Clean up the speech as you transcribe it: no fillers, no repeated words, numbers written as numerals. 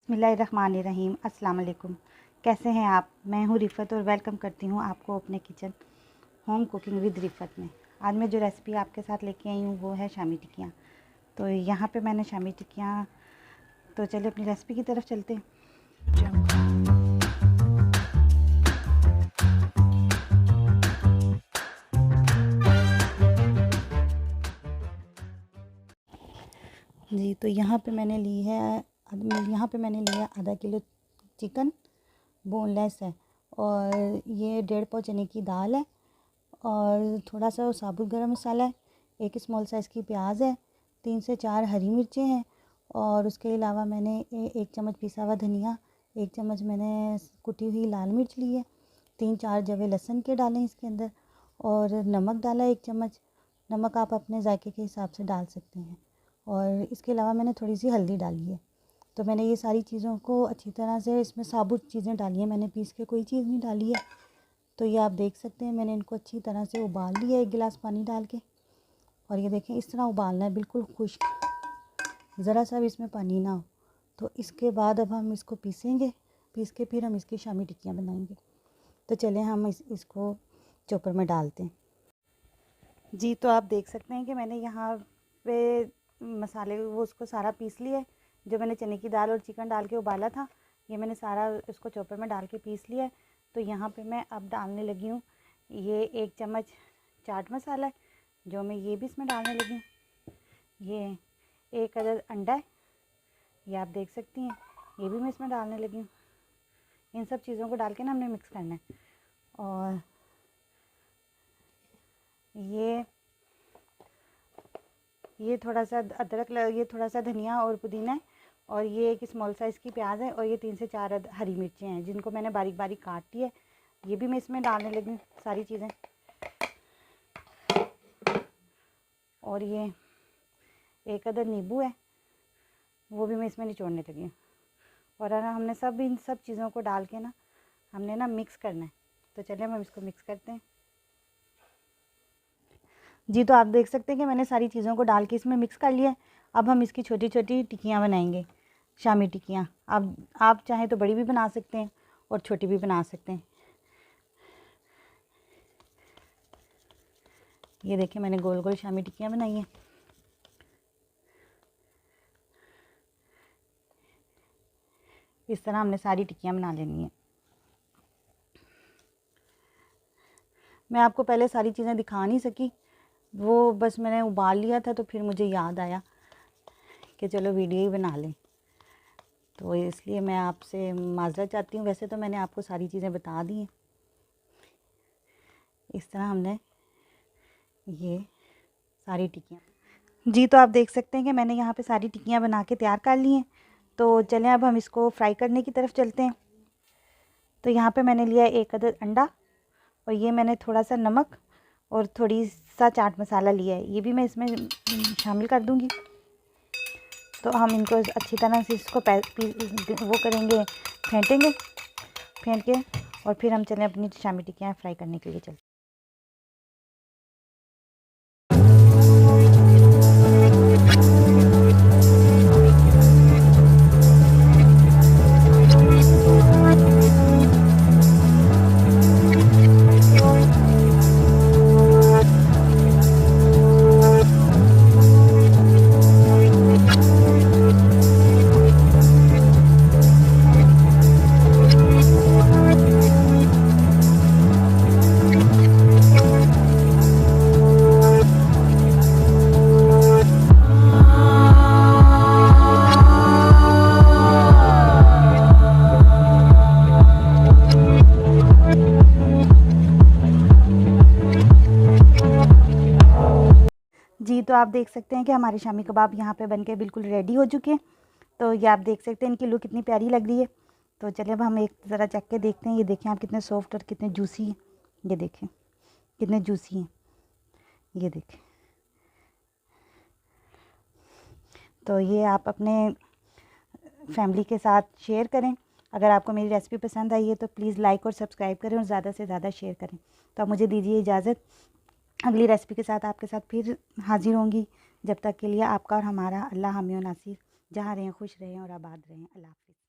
बिस्मिल्लाहिर्रहमानिर्रहीम। अस्सलाम वालेकुम। कैसे हैं आप? मैं हूँ रिफ़त और वेलकम करती हूँ आपको अपने किचन होम कुकिंग विद रिफ़त में। आज मैं जो रेसिपी आपके साथ लेके आई हूँ वो है शामी टिक्कियाँ। तो यहाँ पे मैंने शामी टिक्कियाँ, तो चलिए अपनी रेसिपी की तरफ चलते हैं। जी, तो यहाँ पे मैंने लिया आधा किलो चिकन, बोनलेस है, और ये 1.5 पाव चने की दाल है, और थोड़ा सा साबुत गरम मसाला है, एक स्मॉल साइज़ की प्याज है, 3 से 4 हरी मिर्चें हैं, और उसके अलावा मैंने 1 चम्मच पिसा हुआ धनिया, 1 चम्मच मैंने कुटी हुई लाल मिर्च ली है, 3-4 जवे लहसुन के डालें इसके अंदर, और नमक डाला 1 चम्मच। नमक आप अपने जायके के हिसाब से डाल सकते हैं, और इसके अलावा मैंने थोड़ी सी हल्दी डाली है। तो मैंने ये सारी चीज़ों को अच्छी तरह से, इसमें साबुत चीज़ें डाली हैं, मैंने पीस के कोई चीज़ नहीं डाली है। तो ये आप देख सकते हैं, मैंने इनको अच्छी तरह से उबाल लिया 1 गिलास पानी डाल के, और ये देखें इस तरह उबालना है, बिल्कुल खुश्क, ज़रा सा भी इसमें पानी ना हो। तो इसके बाद अब हम इसको पीसेंगे, पीस के फिर हम इसकी शामी टिक्कियाँ बनाएंगे। तो चलें हम इसको चॉपर में डालते हैं। जी, तो आप देख सकते हैं कि मैंने यहाँ पे मसाले वो उसको सारा पीस लिया है। जो मैंने चने की दाल और चिकन डाल के उबाला था, ये मैंने सारा इसको चॉपर में डाल के पीस लिया है। तो यहाँ पे मैं अब डालने लगी हूँ ये 1 चम्मच चाट मसाला है, जो मैं ये भी इसमें डालने लगी हूँ। ये 1 अदद अंडा है, ये आप देख सकती हैं, ये भी मैं इसमें डालने लगी हूँ। इन सब चीज़ों को डाल के ना हमने मिक्स करना है। और ये थोड़ा सा अदरक, ये थोड़ा सा धनिया और पुदीना है, और ये 1 स्मॉल साइज़ की प्याज है, और ये 3 से 4 हरी मिर्चें हैं, जिनको मैंने बारीक बारीक काट दी है। ये भी मैं इसमें डालने लगी हूँ सारी चीज़ें। और ये 1 अदद नींबू है, वो भी मैं इसमें निचोड़ने लगी हूँ। और हमने इन सब चीज़ों को डाल के ना हमने ना मिक्स करना है। तो चलिए हम इसको मिक्स करते हैं। जी, तो आप देख सकते हैं कि मैंने सारी चीज़ों को डाल के इसमें मिक्स कर लिया है। अब हम इसकी छोटी छोटी टिक्कियाँ बनाएंगे, शामी टिक्कियाँ। अब आप चाहें तो बड़ी भी बना सकते हैं और छोटी भी बना सकते हैं। ये देखिए मैंने गोल गोल शामी टिक्कियाँ बनाई हैं। इस तरह हमने सारी टिक्कियाँ बना लेनी है। मैं आपको पहले सारी चीज़ें दिखा नहीं सकी, वो बस मैंने उबाल लिया था, तो फिर मुझे याद आया कि चलो वीडियो ही बना लें। तो इसलिए मैं आपसे माज़रत चाहती हूँ। वैसे तो मैंने आपको सारी चीज़ें बता दी हैं। इस तरह हमने ये सारी टिक्कियाँ, जी, तो आप देख सकते हैं कि मैंने यहाँ पे सारी टिक्कियाँ बना के तैयार कर ली हैं। तो चलें अब हम इसको फ्राई करने की तरफ चलते हैं। तो यहाँ पे मैंने लिया 1 अदद अंडा, और ये मैंने थोड़ा सा नमक और थोड़ी सा चाट मसाला लिया है, ये भी मैं इसमें शामिल कर दूँगी। तो हम इनको अच्छी तरह से इसको वो करेंगे, फेंटेंगे, फेंट के, और फिर हम चलें अपनी शामी टिक्कियाँ फ्राई करने के लिए चलते हैं। जी, तो आप देख सकते हैं कि हमारे शामी कबाब यहाँ पे बनके बिल्कुल रेडी हो चुके हैं। तो ये आप देख सकते हैं इनकी लुक कितनी प्यारी लग रही है। तो चलिए अब हम एक ज़रा चख के देखते हैं। ये देखें आप कितने सॉफ्ट और कितने जूसी हैं। ये देखें कितने जूसी हैं, ये देखें। तो ये आप अपने फैमिली के साथ शेयर करें। अगर आपको मेरी रेसिपी पसंद आई है तो प्लीज़ लाइक और सब्सक्राइब करें, और ज़्यादा से ज़्यादा शेयर करें। तो आप मुझे दीजिए इजाज़त, अगली रेसिपी के साथ आपके साथ फिर हाजिर होंगी। जब तक के लिए आपका और हमारा अल्लाह हामी व नासिर। जहाँ रहें खुश रहें और आबाद रहें। अल्लाह हाफ़िज़।